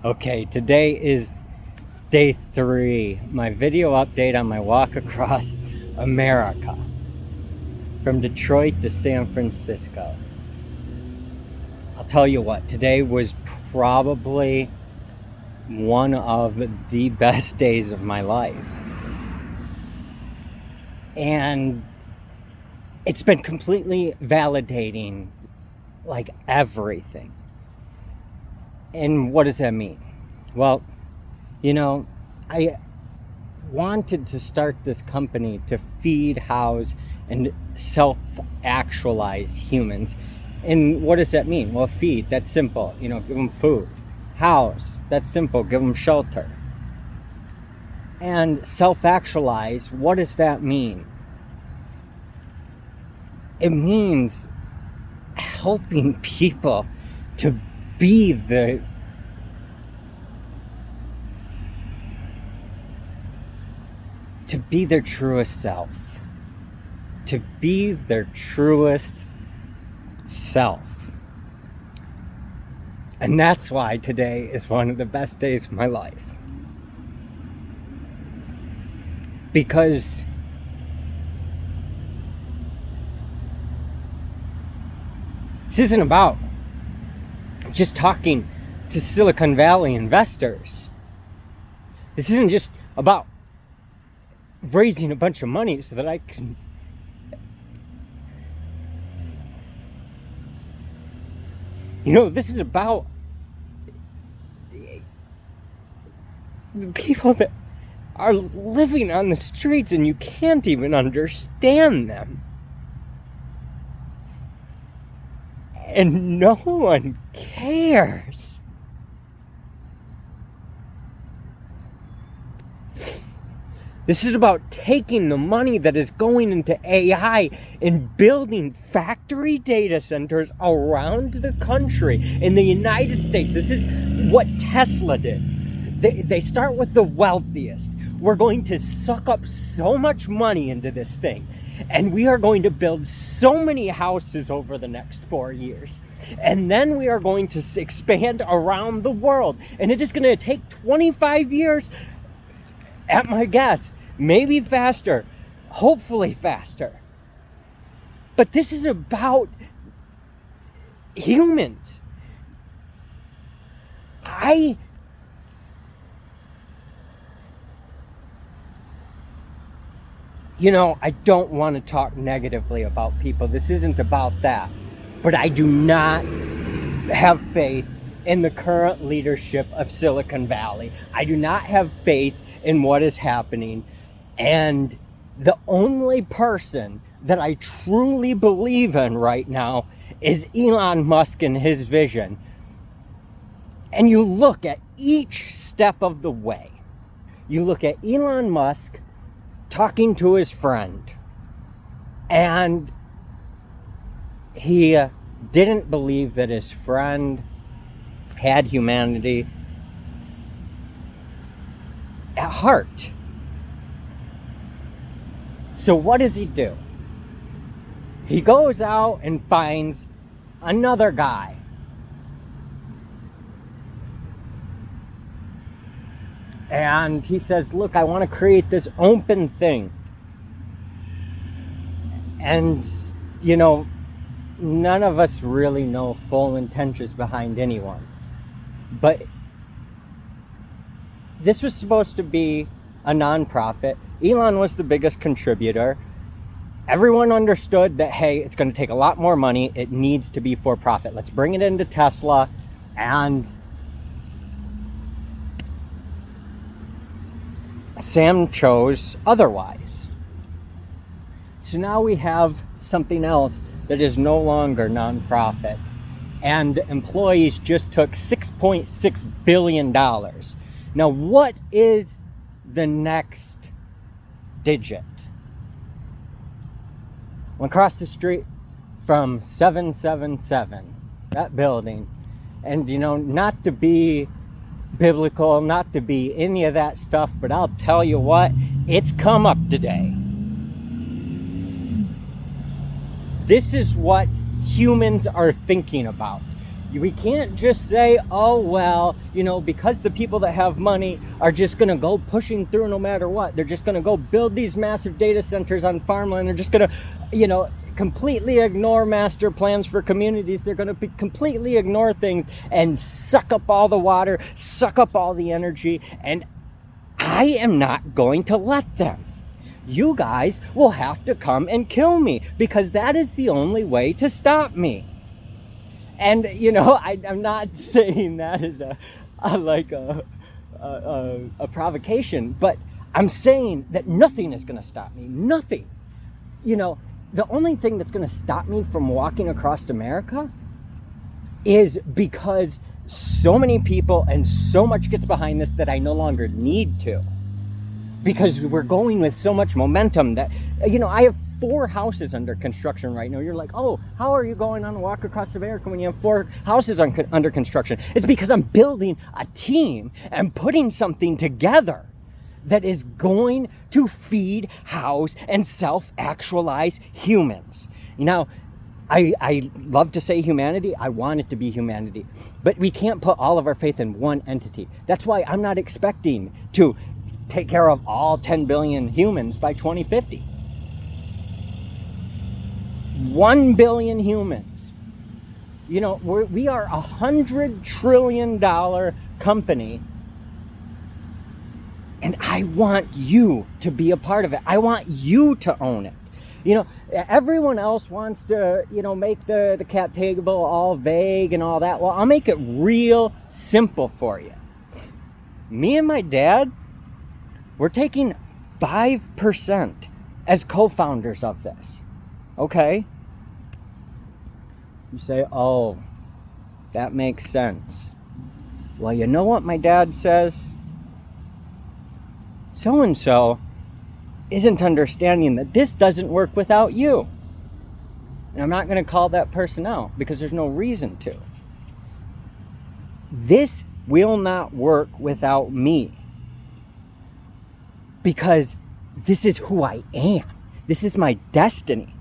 Okay, today is day 3, my video update on my walk across America from Detroit to San Francisco. I'll tell you what, today was probably one of the best days of my life. And it's been completely validating, like, everything. And what does that mean? Well, I wanted to start this company to feed, house, and self-actualize humans. And what does that mean? Well, feed, that's simple. Give them food. House, that's simple. Give them shelter. And self-actualize, what does that mean? It means helping people to be their truest self. To be their truest self. And that's why today is one of the best days of my life. Because this isn't about just talking to Silicon Valley investors. This isn't just about raising a bunch of money so that I can this is about the people that are living on the streets and you can't even understand them. And no one cares. This is about taking the money that is going into AI and building factory data centers around the country in the United States. This is what Tesla did. They start with the wealthiest. We're going to suck up so much money into this thing. And we are going to build so many houses over the next 4 years. And then we are going to expand around the world. And it is going to take 25 years, at my guess. Maybe faster. Hopefully faster. But this is about humans. I don't want to talk negatively about people. This isn't about that. But I do not have faith in the current leadership of Silicon Valley. I do not have faith in what is happening. And the only person that I truly believe in right now is Elon Musk and his vision. And you look at each step of the way. You look at Elon Musk talking to his friend, and he didn't believe that his friend had humanity at heart. So what does he do? He goes out and finds another guy. And he says, look, I want to create this open thing. And, none of us really know full intentions behind anyone. But this was supposed to be a nonprofit. Elon was the biggest contributor. Everyone understood that, hey, it's going to take a lot more money. It needs to be for profit. Let's bring it into Tesla. And Sam chose otherwise. So now we have something else that is no longer nonprofit. And employees just took $6.6 billion. Now, what is the next digit? Across the street from 777, that building, and not to be biblical, not to be any of that stuff, but I'll tell you what, it's come up today. This is what humans are thinking about. We can't just say, oh, well, because the people that have money are just going to go pushing through no matter what. They're just going to go build these massive data centers on farmland. They're just going to, completely ignore master plans for communities. They're going to completely ignore things and suck up all the water, suck up all the energy. And I am not going to let them. You guys will have to come and kill me, because that is the only way to stop me. And, I'm not saying that as a provocation, but I'm saying that nothing is going to stop me. Nothing. The only thing that's going to stop me from walking across America is because so many people and so much gets behind this that I no longer need to. Because we're going with so much momentum that, I have 4 houses under construction right now. You're like, oh, how are you going on a walk across America when you have 4 houses under construction? It's because I'm building a team and putting something together that is going to feed, house, and self-actualize humans. I love to say humanity. I want it to be humanity. But we can't put all of our faith in one entity. That's why I'm not expecting to take care of all 10 billion humans by 2050. 1 billion humans. We are $100 trillion company, and I want you to be a part of it. I want you to own it. Everyone else wants to, make the cap table all vague and all that. Well, I'll make it real simple for you. Me and my dad, we're taking 5% as co-founders of this. Okay? You say, oh, that makes sense. Well, you know what my dad says? So-and-so isn't understanding that this doesn't work without you. And I'm not going to call that person out because there's no reason to. This will not work without me. Because this is who I am. This is my destiny.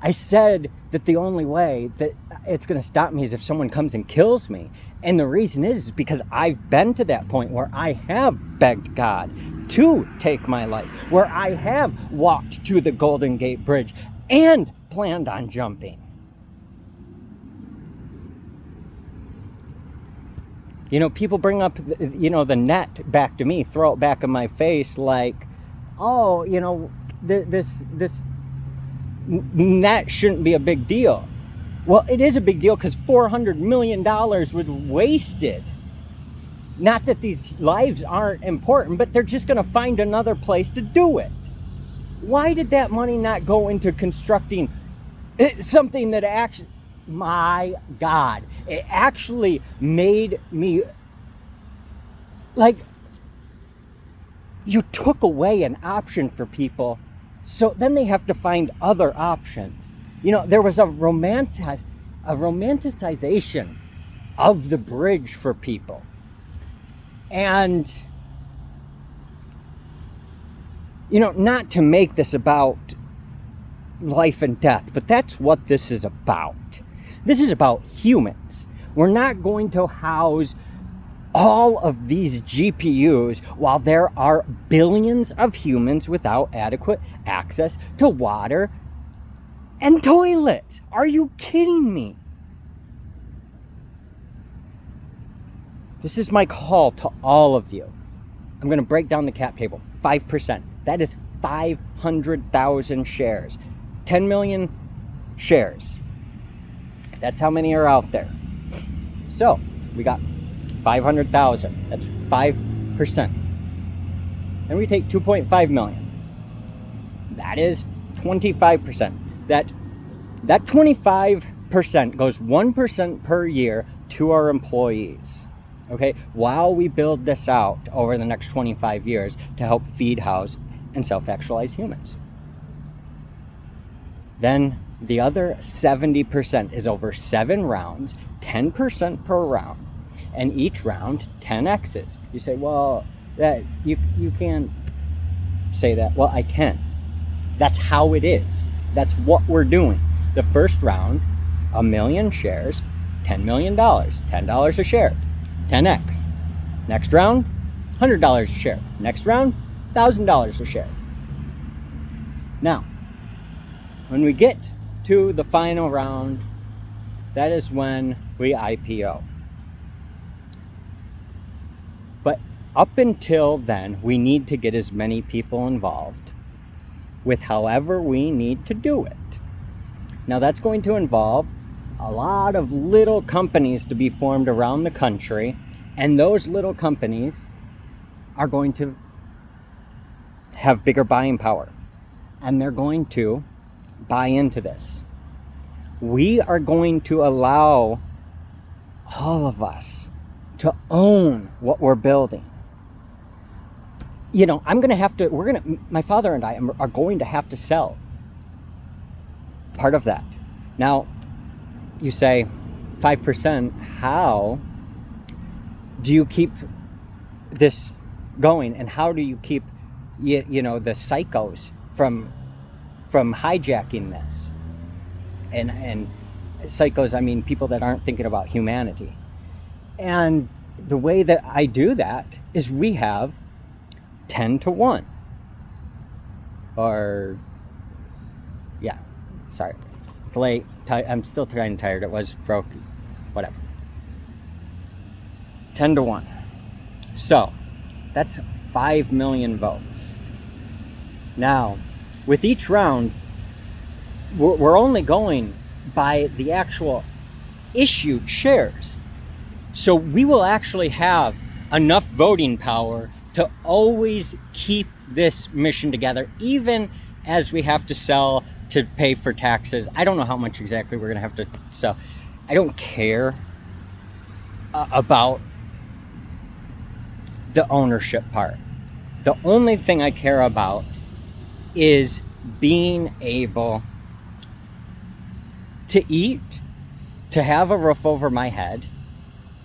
I said that the only way that it's going to stop me is if someone comes and kills me. And the reason is because I've been to that point where I have begged God to take my life, where I have walked to the Golden Gate Bridge and planned on jumping. People bring up, the net back to me, throw it back in my face like, oh, this net shouldn't be a big deal. Well, it is a big deal because $400 million was wasted. Not that these lives aren't important, but they're just going to find another place to do it. Why did that money not go into constructing something that actually, my God, it actually made me, you took away an option for people, so then they have to find other options. There was a romanticization of the bridge for people. And, not to make this about life and death, but that's what this is about. This is about humans. We're not going to house all of these GPUs while there are billions of humans without adequate access to water and toilets. Are you kidding me? This is my call to all of you. I'm going to break down the cap table. 5%. That is 500,000 shares. 10 million shares. That's how many are out there. So, we got 500,000. That's 5%. Then we take 2.5 million. That is 25%. That 25% goes 1% per year to our employees. Okay, while we build this out over the next 25 years to help feed, house, and self-actualize humans. Then the other 70% is over 7 rounds, 10% per round, and each round 10x's. You say, well, that you can't say that. Well, I can. That's how it is. That's what we're doing. The first round 1 million shares, $10 million, $10 a share, 10x. Next round, $100 a share. Next round, $1,000 a share. Now, when we get to the final round, that is when we IPO. But up until then, we need to get as many people involved with however we need to do it. Now, that's going to involve a lot of little companies to be formed around the country, and those little companies are going to have bigger buying power, and they're going to buy into this. We are going to allow all of us to own what we're building. You know, my father and I are going to have to sell part of that. Now, you say 5%, how do you keep this going, and how do you keep the psychos from hijacking this? And psychos, I mean people that aren't thinking about humanity. And the way that I do that is we have 10 to 1. Or, yeah, sorry. It's late. I'm still kind of tired. It was broke. Whatever. 10 to 1. So, that's 5 million votes. Now, with each round, we're only going by the actual issued shares. So we will actually have enough voting power to always keep this mission together, even as we have to sell to pay for taxes. I don't know how much exactly we're going to have to sell. I don't care about the ownership part. The only thing I care about is being able to eat, to have a roof over my head,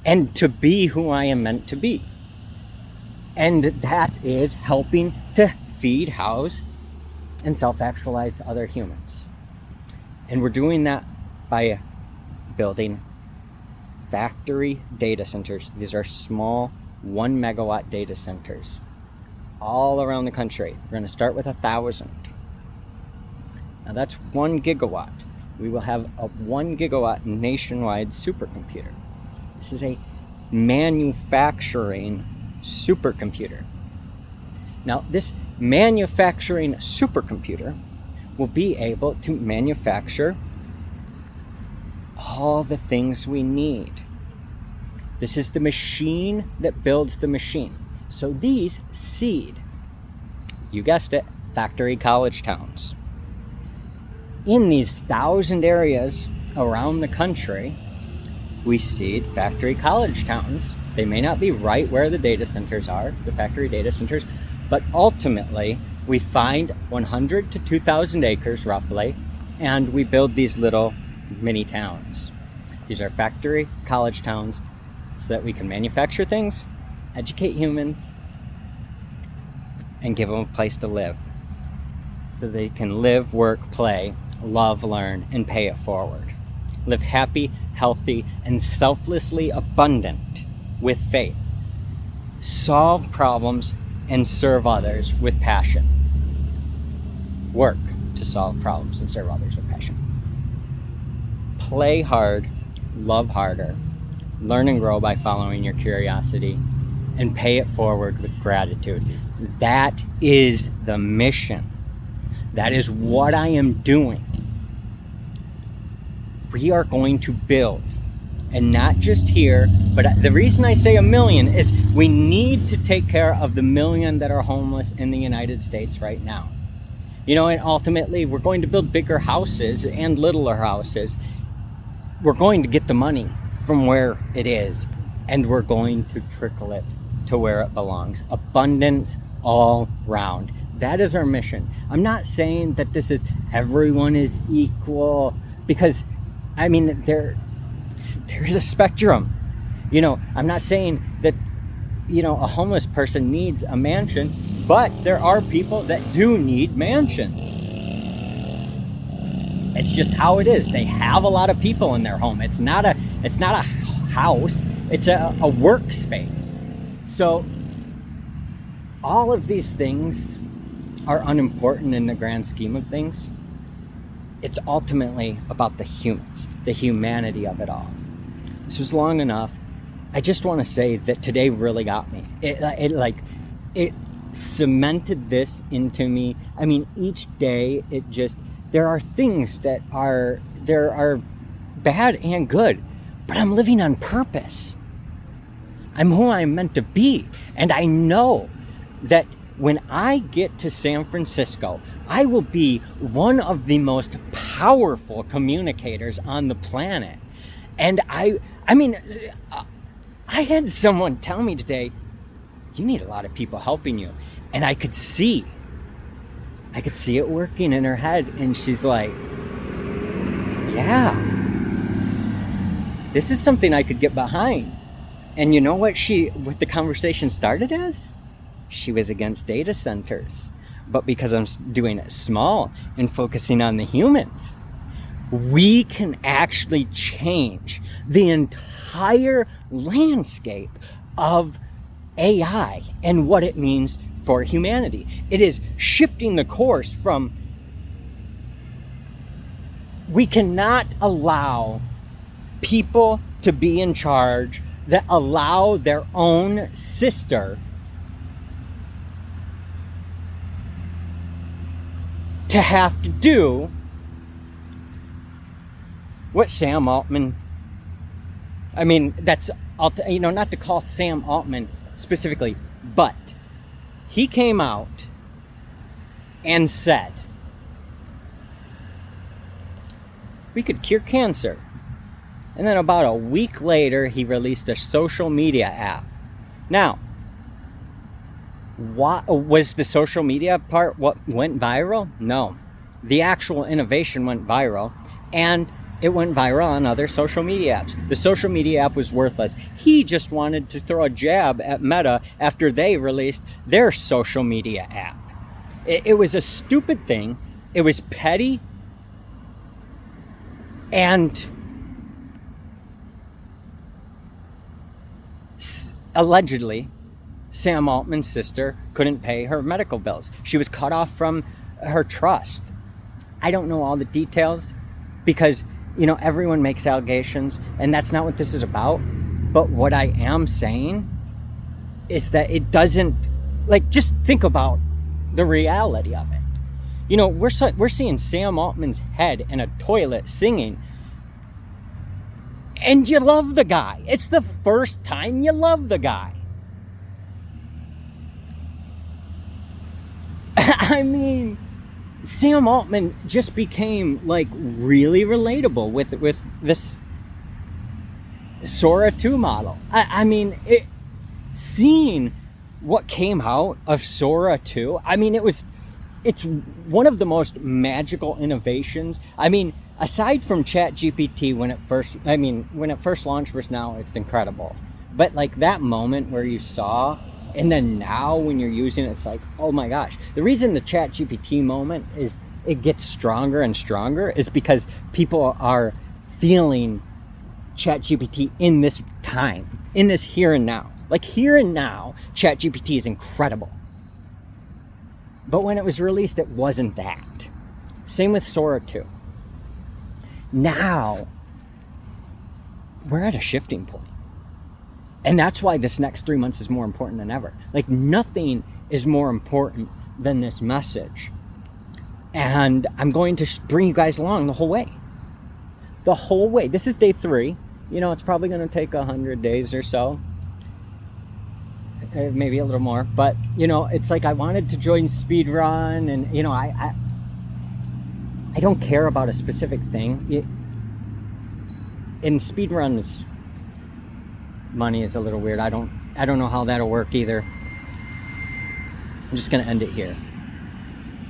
and to be who I am meant to be. And that is helping to feed, house, and self-actualize other humans. And we're doing that by building factory data centers. These are small 1 megawatt data centers all around the country. We're going to start with 1,000. Now that's 1 gigawatt. We will have a 1 gigawatt nationwide supercomputer. This is a manufacturing supercomputer. Now, this manufacturing supercomputer will be able to manufacture all the things we need. This is the machine that builds the machine. So these seed, you guessed it, factory college towns. In these 1,000 areas around the country, we seed factory college towns. They may not be right where the data centers are, the factory data centers, but ultimately we find 100 to 2,000 acres roughly, and we build these little mini towns. These are factory college towns so that we can manufacture things, educate humans, and give them a place to live. So they can live, work, play, love, learn, and pay it forward. Live happy, healthy, and selflessly abundant with faith. Solve problems and serve others with passion. Work to solve problems and serve others with passion. Play hard, love harder, learn and grow by following your curiosity, and pay it forward with gratitude. That is the mission. That is what I am doing. We are going to build, and not just here, but the reason I say 1 million is we need to take care of the 1 million that are homeless in the United States right now. And ultimately we're going to build bigger houses and littler houses. We're going to get the money from where it is, and we're going to trickle it to where it belongs. Abundance all round. That is our mission. I'm not saying that this is everyone is equal, because there's a spectrum. I'm not saying that, a homeless person needs a mansion, but there are people that do need mansions. It's just how it is. They have a lot of people in their home. It's not a house. It's a workspace. So all of these things are unimportant in the grand scheme of things. It's ultimately about the humans, the humanity of it all. This was long enough. I just want to say that today really got me. It cemented this into me. I mean, each day there are things that are bad and good, but I'm living on purpose. I'm who I'm meant to be. And I know that when I get to San Francisco, I will be one of the most powerful communicators on the planet. And I had someone tell me today, you need a lot of people helping you. And I could see it working in her head. And she's like, yeah, this is something I could get behind. And you know what the conversation started as? She was against data centers. But because I'm doing it small and focusing on the humans, we can actually change the entire landscape of AI and what it means for humanity. It is shifting the course from, we cannot allow people to be in charge that allow their own sister to have to do what Sam Altman, that's, not to call Sam Altman specifically, but he came out and said, we could cure cancer. And then about a week later, he released a social media app. Now, what was the social media part what went viral? No. The actual innovation went viral, and it went viral on other social media apps. The social media app was worthless. He just wanted to throw a jab at Meta after they released their social media app. It was a stupid thing. It was petty. And allegedly, Sam Altman's sister couldn't pay her medical bills. She was cut off from her trust. I don't know all the details because, everyone makes allegations, and that's not what this is about. But what I am saying is that it doesn't, just think about the reality of it. We're seeing Sam Altman's head in a toilet singing, and you love the guy. It's the first time you love the guy. I mean, Sam Altman just became really relatable with this Sora 2 model. Seeing what came out of Sora 2, it's one of the most magical innovations. Aside from ChatGPT when it first launched versus now, it's incredible. But that moment where you saw, and then now when you're using it, it's like, oh my gosh. The reason the ChatGPT moment is it gets stronger and stronger is because people are feeling ChatGPT in this time, in this here and now. Here and now, ChatGPT is incredible. But when it was released, it wasn't that. Same with Sora 2. Now, we're at a shifting point. And that's why this next 3 months is more important than ever. Nothing is more important than this message. And I'm going to bring you guys along the whole way. The whole way. This is day 3. It's probably going to take 100 days or so. Maybe a little more. But, it's I wanted to join Speedrun. And, I don't care about a specific thing. In Speedruns, money is a little weird. I don't know how that'll work either. I'm just gonna end it here.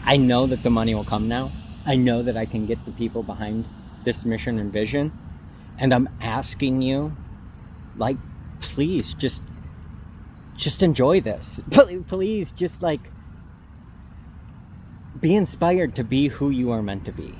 I know that the money will come now. I know that I can get the people behind this mission and vision. And I'm asking you, please just enjoy this. Please just be inspired to be who you are meant to be.